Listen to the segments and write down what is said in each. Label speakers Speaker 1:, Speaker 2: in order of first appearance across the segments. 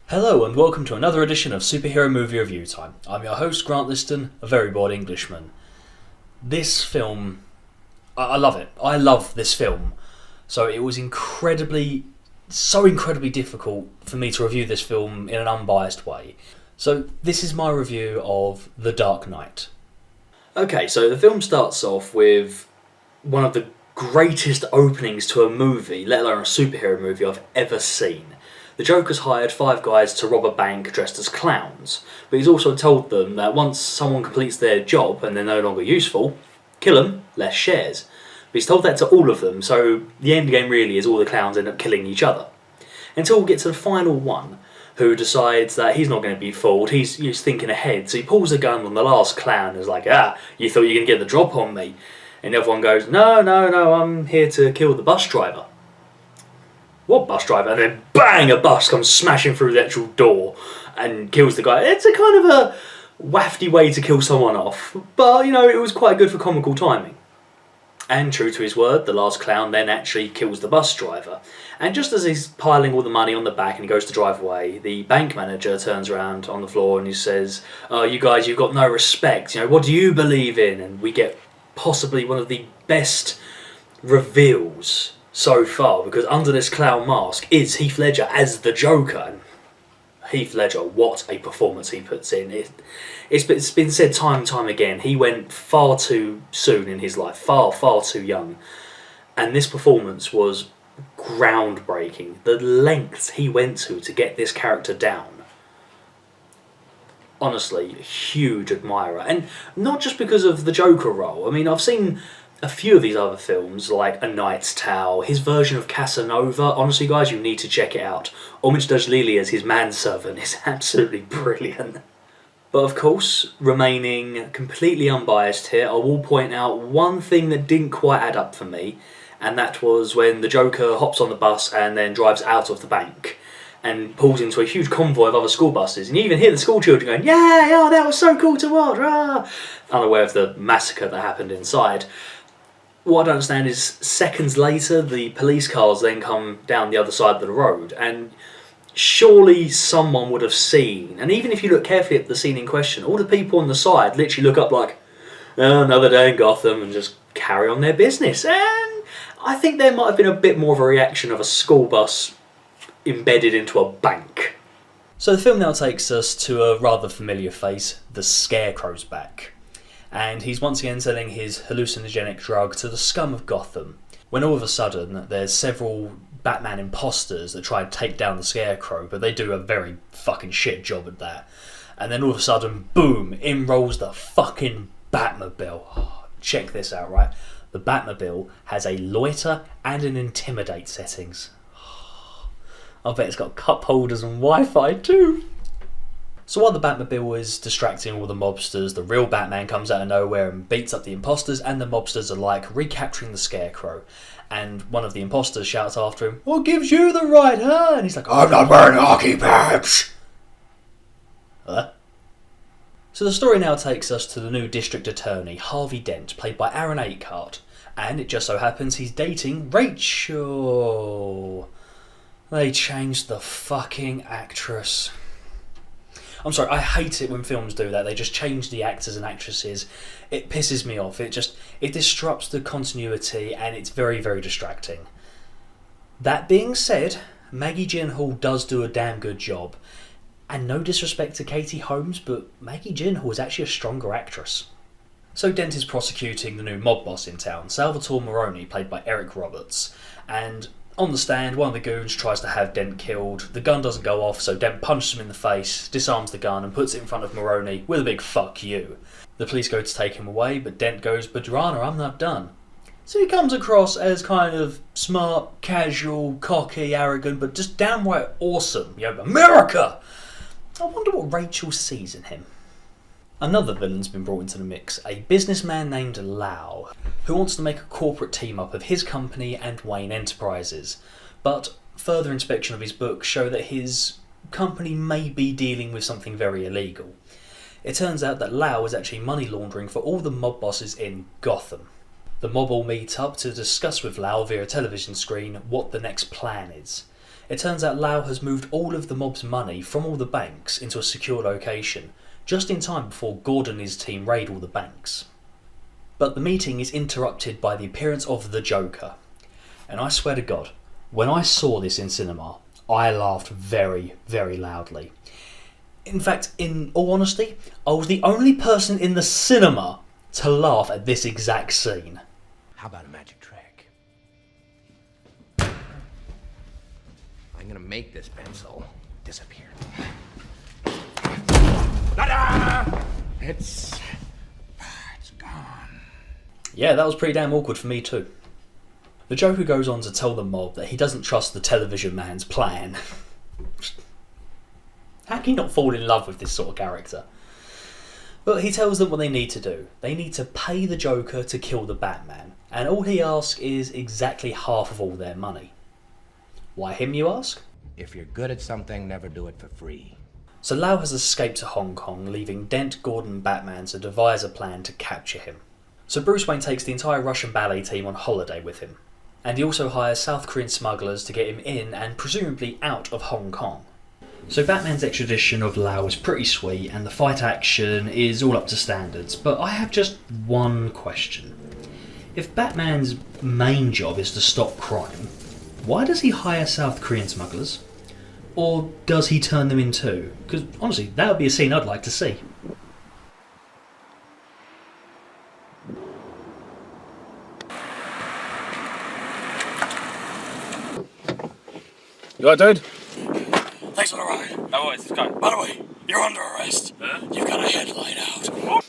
Speaker 1: Hello and welcome to another edition of Superhero Movie Review Time. I'm your host Grant Liston, a very bored Englishman. This film, I love it. I love this film. So it was so incredibly difficult for me to review this film in an unbiased way. So this is my review of The Dark Knight. Okay, so the film starts off with one of the greatest openings to a movie, let alone a superhero movie, I've ever seen. The Joker's hired 5 guys to rob a bank dressed as clowns, but he's also told them that once someone completes their job and they're no longer useful, kill them, less shares. But he's told that to all of them, so the end game really is all the clowns end up killing each other. Until we get to the final one, who decides that he's not going to be fooled, he's thinking ahead, so he pulls a gun on the last clown and is like, you thought you were going to get the drop on me? And the other one goes, no, I'm here to kill the bus driver. What bus driver? And then bang, a bus comes smashing through the actual door and kills the guy. It's a kind of a wafty way to kill someone off, but it was quite good for comical timing. And true to his word, the last clown then actually kills the bus driver. And just as he's piling all the money on the back and he goes to drive away, the bank manager turns around on the floor and he says, "Oh, you guys, you've got no respect. What do you believe in?" And we get possibly one of the best reveals so far, because under this clown mask is Heath Ledger as the Joker. And Heath Ledger, what a performance he puts in. It's been said time and time again, he went far too soon in his life, far too young. And this performance was groundbreaking. The lengths he went to get this character down. Honestly, huge admirer. And not just because of the Joker role. I mean, I've seen a few of these other films, like A Knight's Tale, his version of Casanova. Honestly, guys, you need to check it out. Homage does Lily as his manservant is absolutely brilliant. But of course, remaining completely unbiased here, I will point out one thing that didn't quite add up for me, and that was when the Joker hops on the bus and then drives out of the bank and pulls into a huge convoy of other school buses, and you even hear the school children going, yeah, that was so cool to watch, unaware of the massacre that happened inside. What I don't understand is, seconds later, the police cars then come down the other side of the road, and surely someone would have seen, and even if you look carefully at the scene in question, all the people on the side literally look up like, another day in Gotham, and just carry on their business. And I think there might have been a bit more of a reaction of a school bus embedded into a bank. So the film now takes us to a rather familiar face. The Scarecrow's back. And he's once again selling his hallucinogenic drug to the scum of Gotham, when all of a sudden there's several Batman imposters that try to take down the Scarecrow, but they do a very fucking shit job at that. And then all of a sudden, boom, in rolls the fucking Batmobile. Check this out, right? The Batmobile has a loiter and an intimidate settings. I bet it's got cup holders and Wi-Fi too. So while the Batmobile is distracting all the mobsters, the real Batman comes out of nowhere and beats up the imposters, and the mobsters are like recapturing the Scarecrow. And one of the imposters shouts after him, "What gives you the right, huh?" And he's like, "I'm not wearing hockey pads." Huh? So the story now takes us to the new district attorney, Harvey Dent, played by Aaron Eckhart. And it just so happens he's dating Rachel. They changed the fucking actress. I'm sorry, I hate it when films do that. They just change the actors and actresses. It pisses me off. It disrupts the continuity, and it's very, very distracting. That being said, Maggie Gyllenhaal does do a damn good job. And no disrespect to Katie Holmes, but Maggie Gyllenhaal is actually a stronger actress. So Dent is prosecuting the new mob boss in town, Salvatore Maroni, played by Eric Roberts. And on the stand, one of the goons tries to have Dent killed. The gun doesn't go off, so Dent punches him in the face, disarms the gun, and puts it in front of Maroni with a big "fuck you." The police go to take him away, but Dent goes, "But Your Honor, I'm not done." So he comes across as kind of smart, casual, cocky, arrogant, but just downright awesome. America! I wonder what Rachel sees in him. Another villain's been brought into the mix, a businessman named Lau, who wants to make a corporate team-up of his company and Wayne Enterprises. But further inspection of his books show that his company may be dealing with something very illegal. It turns out that Lau is actually money laundering for all the mob bosses in Gotham. The mob all meet up to discuss with Lau via a television screen what the next plan is. It turns out Lau has moved all of the mob's money from all the banks into a secure location, just in time before Gordon and his team raid all the banks. But the meeting is interrupted by the appearance of the Joker. And I swear to God, when I saw this in cinema, I laughed very, very loudly. In fact, in all honesty, I was the only person in the cinema to laugh at this exact scene.
Speaker 2: How about a magic trick? I'm gonna make this pencil disappear. Ta-da! It's gone.
Speaker 1: Yeah, that was pretty damn awkward for me too. The Joker goes on to tell the mob that he doesn't trust the television man's plan. How can you not fall in love with this sort of character? But he tells them what they need to do. They need to pay the Joker to kill the Batman, and all he asks is exactly half of all their money. Why him, you ask?
Speaker 2: If you're good at something, never do it for free.
Speaker 1: So Lau has escaped to Hong Kong, leaving Dent, Gordon and Batman to devise a plan to capture him. So Bruce Wayne takes the entire Russian ballet team on holiday with him, and he also hires South Korean smugglers to get him in and presumably out of Hong Kong. So Batman's extradition of Lau is pretty sweet and the fight action is all up to standards, but I have just one question. If Batman's main job is to stop crime, why does he hire South Korean smugglers? Or does he turn them in too? Because honestly, that would be a scene I'd like to see.
Speaker 3: You alright, dude?
Speaker 4: Thanks for the ride.
Speaker 3: No worries, let's go.
Speaker 4: By the way, you're under arrest.
Speaker 3: Huh?
Speaker 4: You've got a headlight out.
Speaker 3: What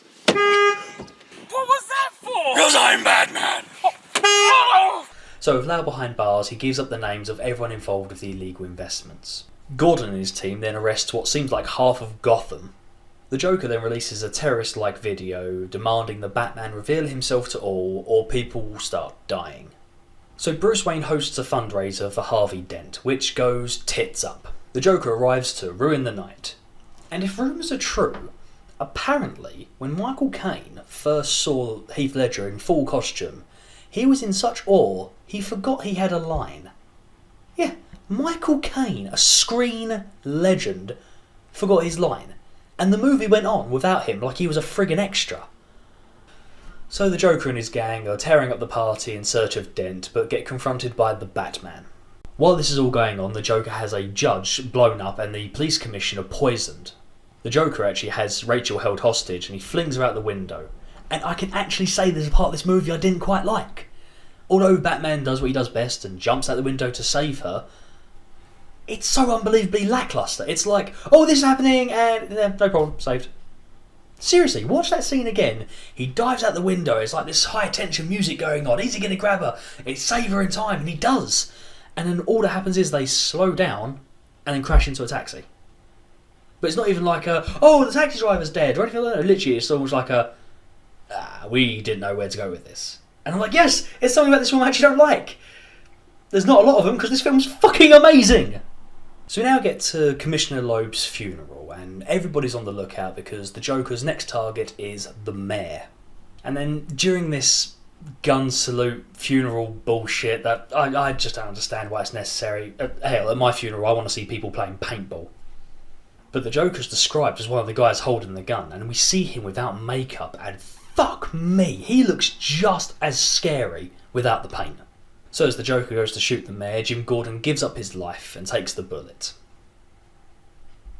Speaker 3: was that for?
Speaker 4: Because I'm Batman.
Speaker 1: So with Lau behind bars, he gives up the names of everyone involved with the illegal investments. Gordon and his team then arrest what seems like half of Gotham. The Joker then releases a terrorist-like video demanding the Batman reveal himself to all or people will start dying. So Bruce Wayne hosts a fundraiser for Harvey Dent, which goes tits up. The Joker arrives to ruin the night. And if rumours are true, apparently when Michael Caine first saw Heath Ledger in full costume, he was in such awe he forgot he had a line. Yeah, Michael Caine, a screen legend, forgot his line. And the movie went on without him like he was a friggin' extra. So the Joker and his gang are tearing up the party in search of Dent, but get confronted by the Batman. While this is all going on, the Joker has a judge blown up and the police commissioner poisoned. The Joker actually has Rachel held hostage and he flings her out the window. And I can actually say there's a part of this movie I didn't quite like. Although Batman does what he does best and jumps out the window to save her, it's so unbelievably lackluster. It's like, oh, this is happening and no problem, saved. Seriously, watch that scene again. He dives out the window, it's like this high tension music going on. Is he going to grab her? It's save her in time, and he does. And then all that happens is they slow down and then crash into a taxi. But it's not even like oh, the taxi driver's dead or anything like that. Literally, it's almost like we didn't know where to go with this. And I'm like, yes, it's something about this film I actually don't like. There's not a lot of them because this film's fucking amazing. So we now get to Commissioner Loeb's funeral, and everybody's on the lookout because the Joker's next target is the mayor. And then during this gun salute funeral bullshit that I just don't understand why it's necessary. Hell, at my funeral I want to see people playing paintball. But the Joker's described as one of the guys holding the gun, and we see him without makeup, and fuck me, he looks just as scary without the paint. So as the Joker goes to shoot the mayor, Jim Gordon gives up his life and takes the bullet.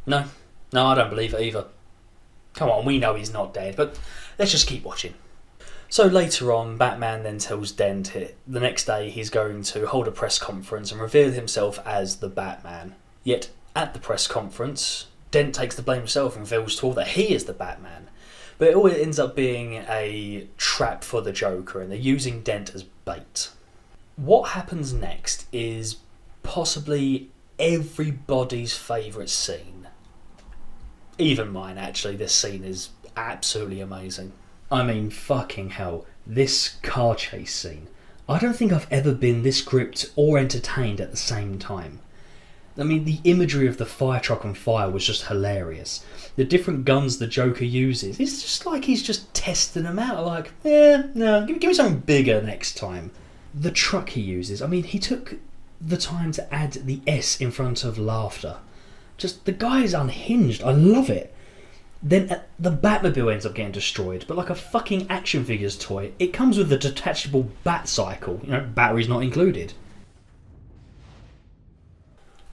Speaker 1: No, I don't believe it either. Come on, we know he's not dead, but let's just keep watching. So later on, Batman then tells Dent the next day he's going to hold a press conference and reveal himself as the Batman. Yet, at the press conference, Dent takes the blame himself and reveals to all that he is the Batman. But it all ends up being a trap for the Joker, and they're using Dent as bait. What happens next is possibly everybody's favourite scene. Even mine, actually. This scene is absolutely amazing. I mean, fucking hell, this car chase scene. I don't think I've ever been this gripped or entertained at the same time. I mean, the imagery of the fire truck on fire was just hilarious. The different guns the Joker uses, it's just like he's just testing them out. Like, no, give me something bigger next time. The truck he uses, I mean, he took the time to add the S in front of laughter. Just, the guy is unhinged. I love it. Then the Batmobile ends up getting destroyed, but like a fucking action figures toy. It comes with a detachable bat cycle, batteries not included.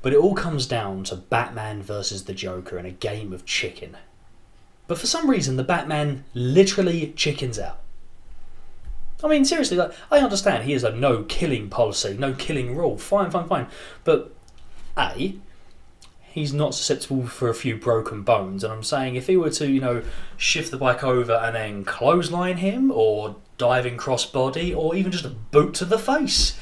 Speaker 1: But it all comes down to Batman versus the Joker in a game of chicken. But for some reason, the Batman literally chickens out. I mean, seriously, like, I understand he has a no killing policy, no killing rule. Fine. But A, he's not susceptible for a few broken bones, and I'm saying if he were to, shift the bike over and then clothesline him, or diving crossbody, or even just a boot to the face,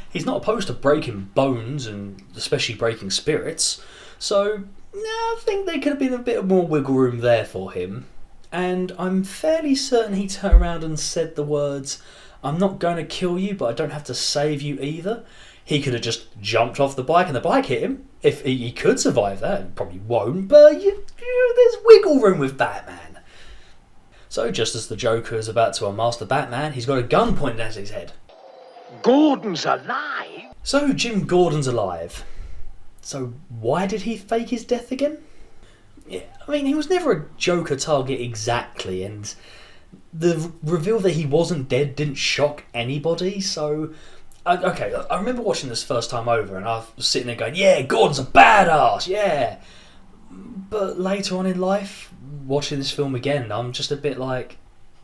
Speaker 1: he's not opposed to breaking bones and especially breaking spirits. So, I think there could have been a bit more wiggle room there for him. And I'm fairly certain he turned around and said the words, "I'm not going to kill you, but I don't have to save you either." He could have just jumped off the bike and the bike hit him. If he could survive that, he probably won't, but there's wiggle room with Batman. So just as the Joker is about to unmask the Batman, he's got a gun pointed at his head.
Speaker 3: Gordon's alive?
Speaker 1: So Jim Gordon's alive. So why did he fake his death again? Yeah, I mean, he was never a Joker target exactly, and the reveal that he wasn't dead didn't shock anybody, so... Okay, I remember watching this first time over, and I was sitting there going, yeah, Gordon's a badass, yeah! But later on in life, watching this film again, I'm just a bit like,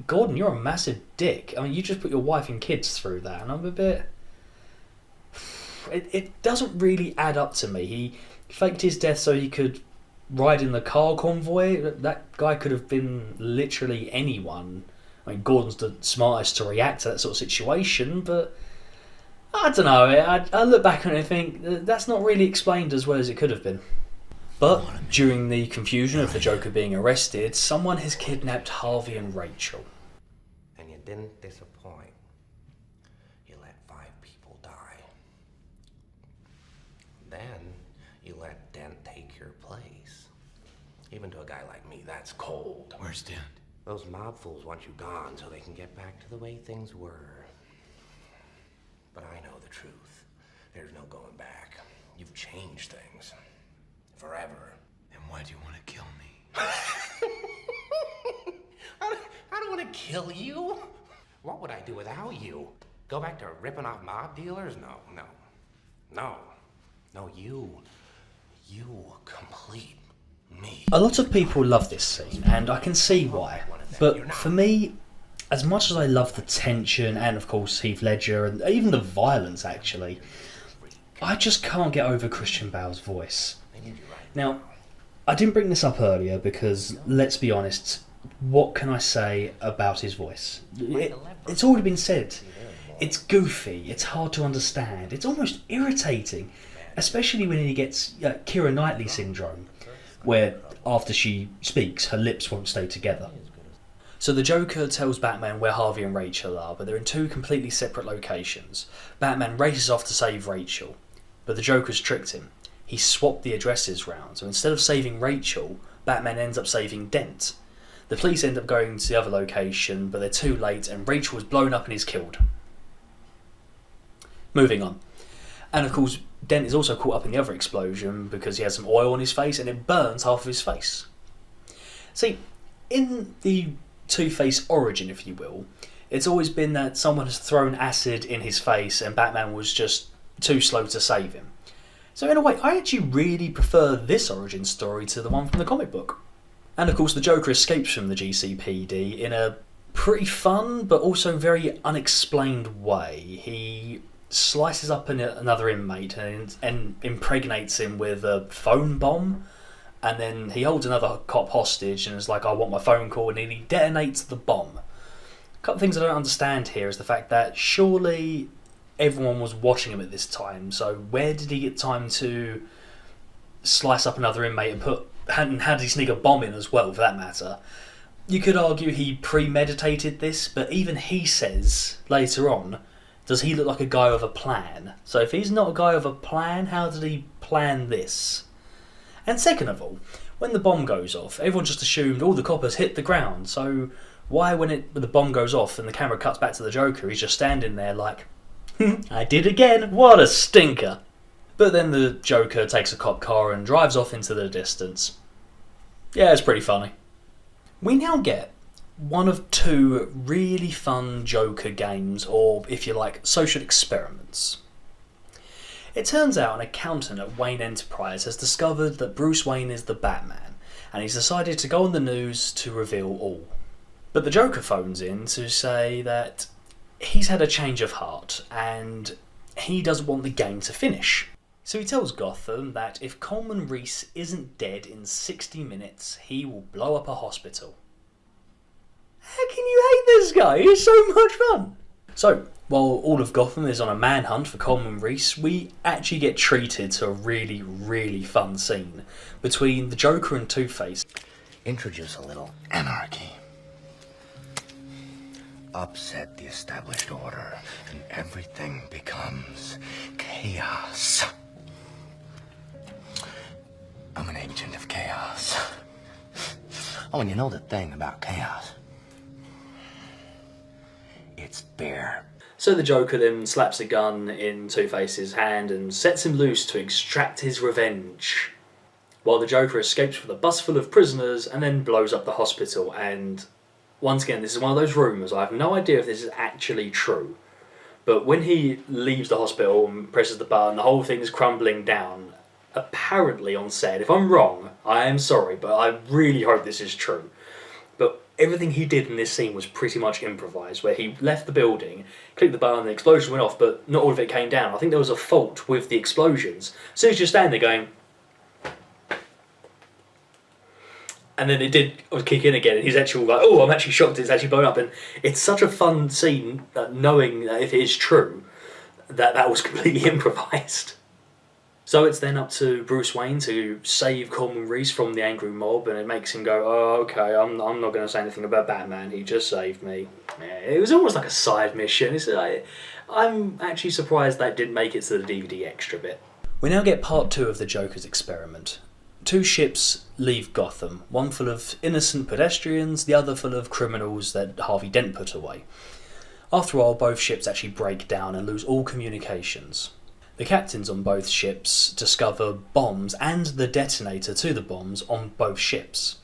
Speaker 1: Gordon, you're a massive dick. I mean, you just put your wife and kids through that, and I'm a bit... It doesn't really add up to me. He faked his death so he could ride in the car convoy. That guy could have been literally anyone. I mean, Gordon's the smartest to react to that sort of situation, but I don't know. I look back on it and think that's not really explained as well as it could have been. But during the confusion of the Joker being arrested, someone has kidnapped Harvey and Rachel.
Speaker 2: And you didn't disappoint. You let 5 people die. Then you let Dent take your place. Even to a guy like me, that's cold.
Speaker 4: Where's Dent?
Speaker 2: Those mob fools want you gone so they can get back to the way things were. But I know the truth. There's no going back. You've changed things. Forever.
Speaker 4: Then why do you want to kill me?
Speaker 2: I don't want to kill you. What would I do without you? Go back to ripping off mob dealers? No, you complete me.
Speaker 1: A lot of people love this scene, and I can see why. But for me, as much as I love the tension, and of course Heath Ledger, and even the violence actually, I just can't get over Christian Bale's voice. Now, I didn't bring this up earlier because, let's be honest, what can I say about his voice? It's already been said. It's goofy, it's hard to understand, it's almost irritating, especially when he gets Keira Knightley syndrome, where after she speaks, her lips won't stay together. So the Joker tells Batman where Harvey and Rachel are, but they're in 2 completely separate locations. Batman races off to save Rachel, but the Joker's tricked him. He swapped the addresses round, so instead of saving Rachel, Batman ends up saving Dent. The police end up going to the other location, but they're too late and Rachel is blown up and is killed. Moving on. And of course, Dent is also caught up in the other explosion because he has some oil on his face and it burns half of his face. See, in the Two-Face origin, if you will, it's always been that someone has thrown acid in his face and Batman was just too slow to save him. So in a way, I actually really prefer this origin story to the one from the comic book. And of course the Joker escapes from the GCPD in a pretty fun but also very unexplained way. He slices up another inmate and impregnates him with a phone bomb, and then he holds another cop hostage and is like, I want my phone call, and then he detonates the bomb. A couple of things I don't understand here is the fact that surely everyone was watching him at this time, so where did he get time to slice up another inmate and how did he sneak a bomb in as well, for that matter? You could argue he premeditated this, but even he says later on, does he look like a guy with a plan? So if he's not a guy with a plan, how did he plan this? And second of all, when the bomb goes off, everyone just assumed all the coppers hit the ground, so why when the bomb goes off and the camera cuts back to the Joker, he's just standing there like, I did again, what a stinker. But then the Joker takes a cop car and drives off into the distance. Yeah, it's pretty funny. We now get one of two really fun Joker games, or if you like, social experiments. It turns out an accountant at Wayne Enterprise has discovered that Bruce Wayne is the Batman, and he's decided to go on the news to reveal all. But the Joker phones in to say that he's had a change of heart, and he doesn't want the game to finish. So he tells Gotham that if Coleman Reese isn't dead in 60 minutes, he will blow up a hospital. How can you hate this guy? He's so much fun! So, while all of Gotham is on a manhunt for Coleman Reese, we actually get treated to a really, really fun scene between the Joker and Two-Face.
Speaker 2: Introduce a little anarchy. Upset the established order, and everything becomes chaos. I'm an agent of chaos. Oh, and you know the thing about chaos? It's beer.
Speaker 1: So the Joker then slaps a gun in Two-Face's hand and sets him loose to extract his revenge, while the Joker escapes with a bus full of prisoners and then blows up the hospital. And once again, this is one of those rumours. I have no idea if this is actually true, but when he leaves the hospital and presses the button, the whole thing is crumbling down, apparently on set. If I'm wrong, I am sorry, but I really hope this is true. But everything he did in this scene was pretty much improvised, where he left the building, clicked the button, the explosion went off, but not all of it came down. I think there was a fault with the explosions. So he's just standing there going... And then it did kick in again, and he's actually like, oh, I'm actually shocked it's actually blown up. And it's such a fun scene, knowing that if it is true, that was completely improvised. So it's then up to Bruce Wayne to save Coleman Reese from the angry mob, and it makes him go, oh, okay, I'm not going to say anything about Batman, he just saved me. Yeah, it was almost like a side mission. I'm actually surprised that didn't make it to the DVD extra bit. We now get part 2 of the Joker's experiment. 2 ships leave Gotham, one full of innocent pedestrians, the other full of criminals that Harvey Dent put away. After a while, both ships actually break down and lose all communications. The captains on both ships discover bombs and the detonator to the bombs on both ships.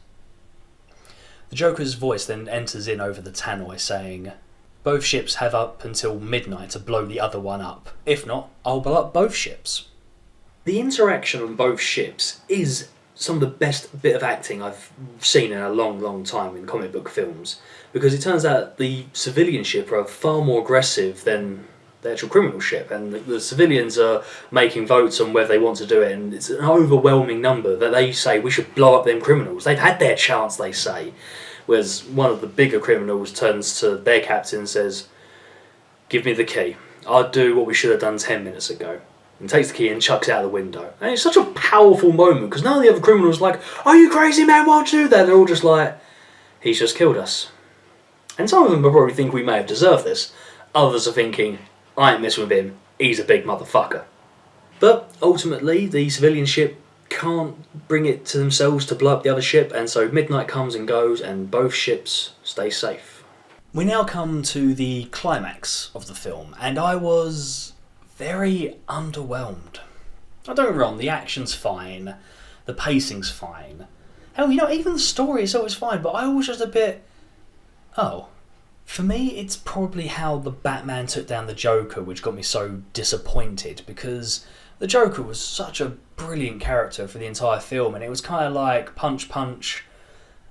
Speaker 1: The Joker's voice then enters in over the tannoy saying, both ships have up until midnight to blow the other one up. If not, I'll blow up both ships. The interaction on both ships is some of the best bit of acting I've seen in a long, long time in comic book films, because it turns out the civilian ship are far more aggressive than the actual criminal ship, and the civilians are making votes on whether they want to do it, and it's an overwhelming number that they say we should blow up them criminals. They've had their chance, they say. Whereas one of the bigger criminals turns to their captain and says, give me the key. I'll do what we should have done 10 minutes ago. And takes the key and chucks it out the window. And it's such a powerful moment, because none of the other criminals are like, are you crazy, man, why'd you do that? They're all just like, he's just killed us. And some of them will probably think we may have deserved this. Others are thinking, I ain't messing with him, he's a big motherfucker. But ultimately, the civilian ship can't bring it to themselves to blow up the other ship, and so midnight comes and goes, and both ships stay safe. We now come to the climax of the film, and I was very underwhelmed. I don't get me wrong, the action's fine, the pacing's fine. Hell, even the story is always fine, but I was just a bit... Oh. For me, it's probably how the Batman took down the Joker which got me so disappointed, because the Joker was such a brilliant character for the entire film, and it was kind of like punch, punch,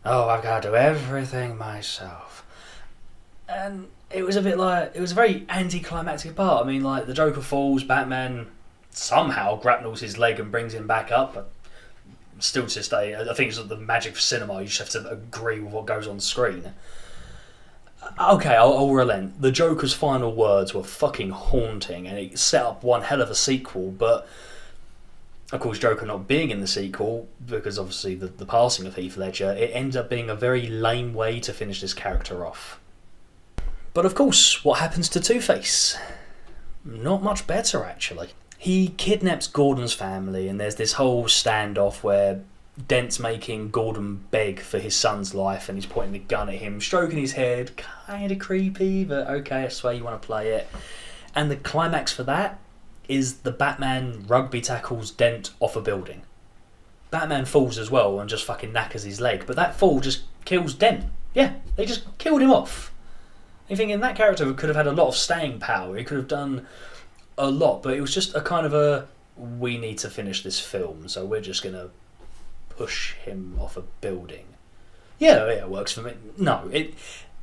Speaker 1: oh, I've got to do everything myself. And it was a bit like, it was a very anticlimactic part. I mean, like, the Joker falls, Batman somehow grapnels his leg and brings him back up, but still to this day, I think it's the magic of cinema, you just have to agree with what goes on screen. Okay, I'll relent. The Joker's final words were fucking haunting, and it set up one hell of a sequel, but of course Joker not being in the sequel, because obviously the passing of Heath Ledger, it ended up being a very lame way to finish this character off. But of course, what happens to Two-Face? Not much better, actually. He kidnaps Gordon's family, and there's this whole standoff where Dent's making Gordon beg for his son's life, and he's pointing the gun at him, stroking his head, kind of creepy, but okay, I swear you want to play it. And the climax for that is the Batman rugby tackles Dent off a building. Batman falls as well and just fucking knackers his leg, but that fall just kills Dent. Yeah, they just killed him off. You're thinking that character could have had a lot of staying power. He could have done a lot, but it was just a kind of a, we need to finish this film, so we're just going to push him off a building. Yeah, it works for me. No,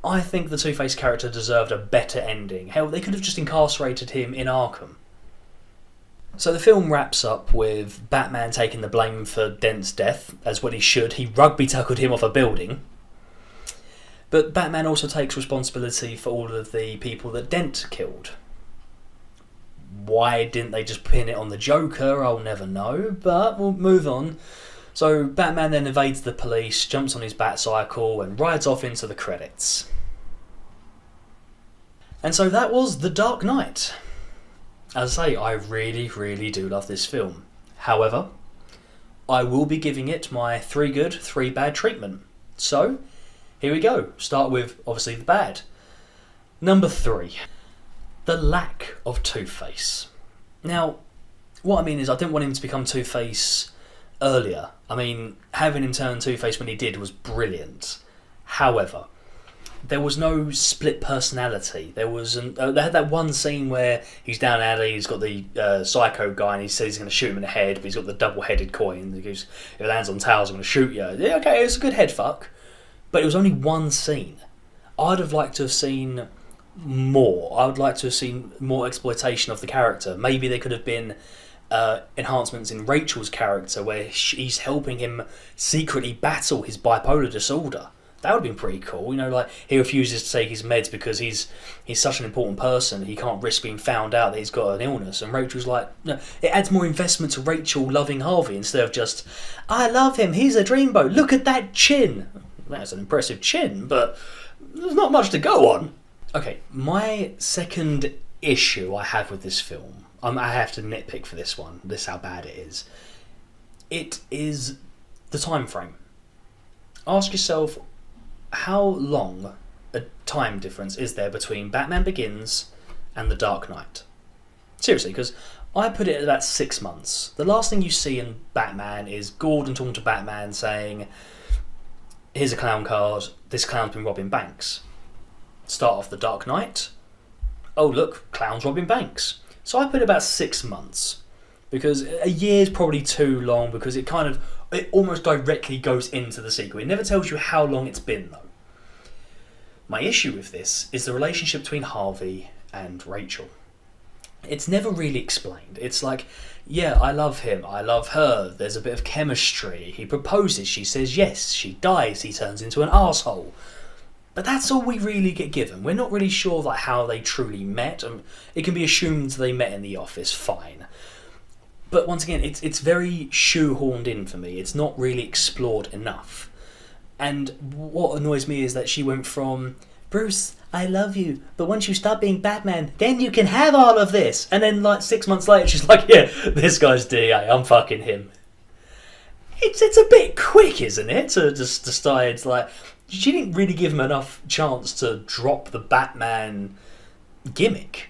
Speaker 1: I think the Two-Face character deserved a better ending. Hell, they could have just incarcerated him in Arkham. So the film wraps up with Batman taking the blame for Dent's death, as what he should. He rugby tackled him off a building. But Batman also takes responsibility for all of the people that Dent killed. Why didn't they just pin it on the Joker? I'll never know, but we'll move on. So Batman then evades the police, jumps on his Batcycle and rides off into the credits. And so that was The Dark Knight. As I say, I really, really do love this film. However, I will be giving it my 3 good, 3 bad treatment. So, here we go. Start with, obviously, the bad. Number 3. The lack of Two-Face. Now, what I mean is I didn't want him to become Two-Face earlier. I mean, having him turn Two-Face when he did was brilliant. However, there was no split personality. They had that one scene where he's down alley, he's got the psycho guy, and he says he's going to shoot him in the head, but he's got the double-headed coin. He goes, if it lands on tails, I'm going to shoot you. Yeah, okay, it's a good head fuck. But it was only one scene. I'd have liked to have seen more. I would like to have seen more exploitation of the character. Maybe there could have been enhancements in Rachel's character where she's helping him secretly battle his bipolar disorder. That would have been pretty cool. You know, like, he refuses to take his meds because he's such an important person. He can't risk being found out that he's got an illness. And Rachel's like, no, it adds more investment to Rachel loving Harvey instead of just, I love him, he's a dreamboat, look at that chin. That's an impressive chin, but there's not much to go on. Okay, my second issue I have with this film, I have to nitpick for this one, this is how bad it is. It is the time frame. Ask yourself, how long a time difference is there between Batman Begins and The Dark Knight? Seriously, because I put it at about 6 months. The last thing you see in Batman is Gordon talking to Batman saying, here's a clown card, this clown's been robbing banks. Start off The Dark Knight, oh look, clown's robbing banks. So I put about 6 months, because a year is probably too long, because it almost directly goes into the sequel. It never tells you how long it's been, though. My issue with this is the relationship between Harvey and Rachel. It's never really explained. It's like, yeah, I love him, I love her, there's a bit of chemistry, he proposes, she says yes, she dies, he turns into an arsehole. But that's all we really get given. We're not really sure like how they truly met. It can be assumed they met in the office, fine. But once again, it's very shoehorned in for me. It's not really explored enough. And what annoys me is that she went from, Bruce, I love you, but once you stop being Batman, then you can have all of this. And then like 6 months later, she's like, yeah, this guy's DA, I'm fucking him. It's a bit quick, isn't it? To just decide, like, she didn't really give him enough chance to drop the Batman gimmick.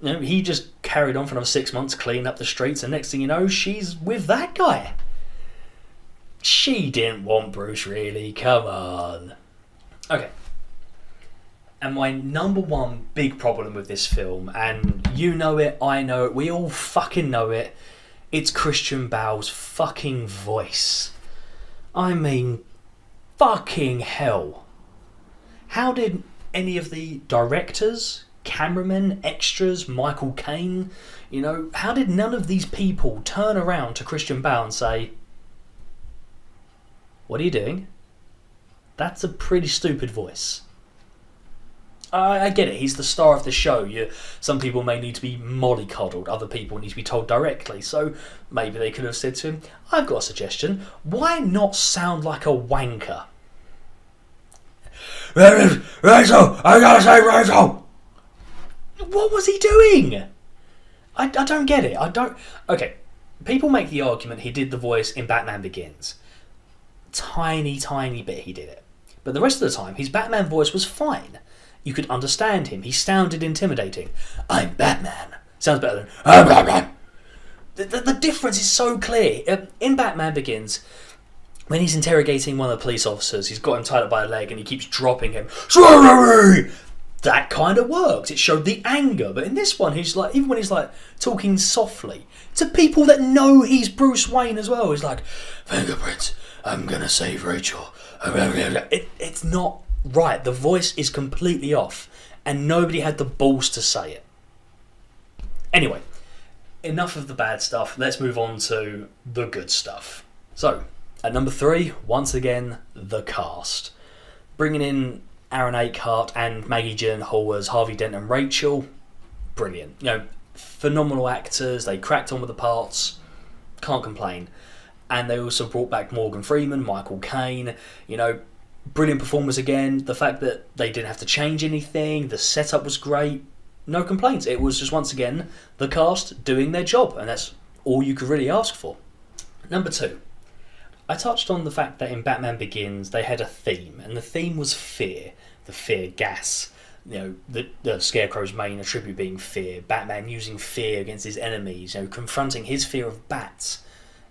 Speaker 1: You know, he just carried on for another 6 months, cleaning up the streets, and next thing you know, she's with that guy. She didn't want Bruce, really. Come on. Okay. And my number one big problem with this film, and you know it, I know it, we all fucking know it, it's Christian Bale's fucking voice. I mean, fucking hell. How did any of the directors, cameramen, extras, Michael Caine, you know, how did none of these people turn around to Christian Bale and say, what are you doing? That's a pretty stupid voice. I get it, he's the star of the show. Some people may need to be mollycoddled, other people need to be told directly, so maybe they could have said to him, I've got a suggestion, why not sound like a wanker? Rachel! I gotta say Rachel! What was he doing? I don't get it. Okay, people make the argument he did the voice in Batman Begins. Tiny bit he did it. But the rest of the time, his Batman voice was fine. You could understand him. He sounded intimidating. I'm Batman. Sounds better than I'm Batman. The difference is so clear. In Batman Begins, when he's interrogating one of the police officers, he's got him tied up by a leg and he keeps dropping him. Sorry! That kind of worked. It showed the anger. But in this one, he's like, even when he's like talking softly to people that know he's Bruce Wayne as well, he's like, fingerprints, I'm gonna save Rachel. It's not right. The voice is completely off and nobody had the balls to say it. Anyway, enough of the bad stuff. Let's move on to the good stuff. So, at number 3, once again, the cast. Bringing in Aaron Eckhart and Maggie Gyllenhaal as Harvey Dent and Rachel. Brilliant. You know, phenomenal actors. They cracked on with the parts. Can't complain. And they also brought back Morgan Freeman, Michael Caine. You know, brilliant performers again. The fact that they didn't have to change anything. The setup was great. No complaints. It was just, once again, the cast doing their job. And that's all you could really ask for. Number 2. I touched on the fact that in Batman Begins they had a theme, and the theme was fear, the fear gas. You know, the Scarecrow's main attribute being fear, Batman using fear against his enemies, you know, confronting his fear of bats.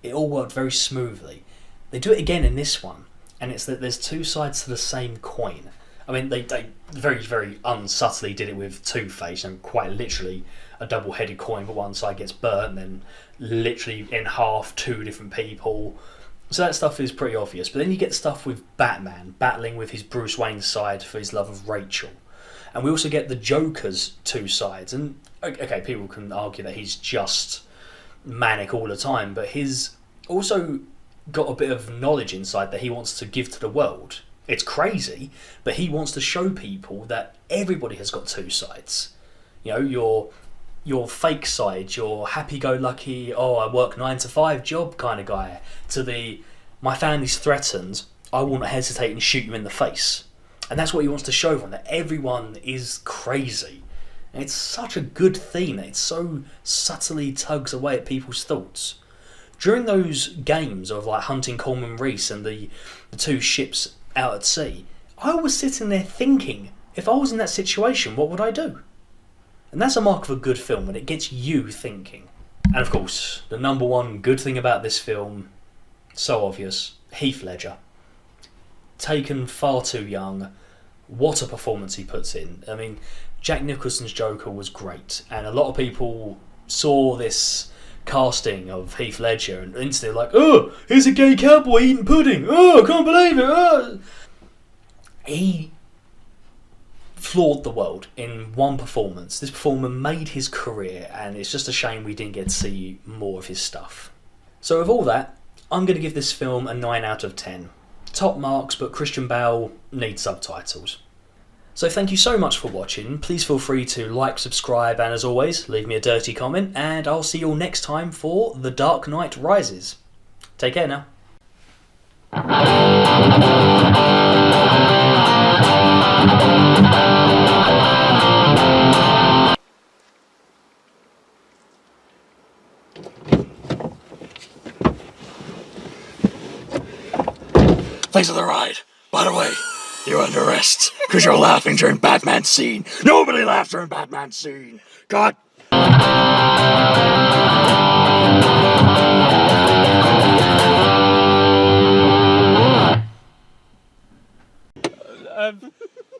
Speaker 1: It all worked very smoothly. They do it again in this one, and it's that there's two sides to the same coin. I mean, they very, very unsubtly did it with Two-Face, and quite literally a double-headed coin, but one side gets burnt, and then literally in half 2 different people. So that stuff is pretty obvious. But then you get stuff with Batman battling with his Bruce Wayne side for his love of Rachel. And we also get the Joker's 2 sides. And, okay, people can argue that he's just manic all the time, but he's also got a bit of knowledge inside that he wants to give to the world. It's crazy, but he wants to show people that everybody has got 2 sides. You know, your fake side, your happy-go-lucky, I work 9 to 5 job kind of guy, to the, my family's threatened, I won't hesitate and shoot you in the face. And that's what he wants to show them, that everyone is crazy. And it's such a good theme, it so subtly tugs away at people's thoughts. During those games of like hunting Coleman Reese and the 2 ships out at sea, I was sitting there thinking, if I was in that situation, what would I do? And that's a mark of a good film, and it gets you thinking. And of course, the number one good thing about this film, so obvious, Heath Ledger. Taken far too young. What a performance he puts in. I mean, Jack Nicholson's Joker was great, and a lot of people saw this casting of Heath Ledger and instantly like, oh, here's a gay cowboy eating pudding. Oh, I can't believe it. Oh. He floored the world in one performance. This performer made his career, and it's just a shame we didn't get to see more of his stuff. So with all that, I'm going to give this film a 9 out of 10. Top marks, but Christian Bale needs subtitles. So thank you so much for watching. Please feel free to like, subscribe, and as always, leave me a dirty comment, and I'll see you all next time for The Dark Knight Rises. Take care now.
Speaker 5: Thanks for the ride. By the way, you're under arrest because you're laughing during Batman's scene. Nobody laughs during Batman's scene. God.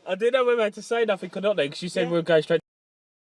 Speaker 6: I didn't know whether to say nothing or not then, because you said we'll go straight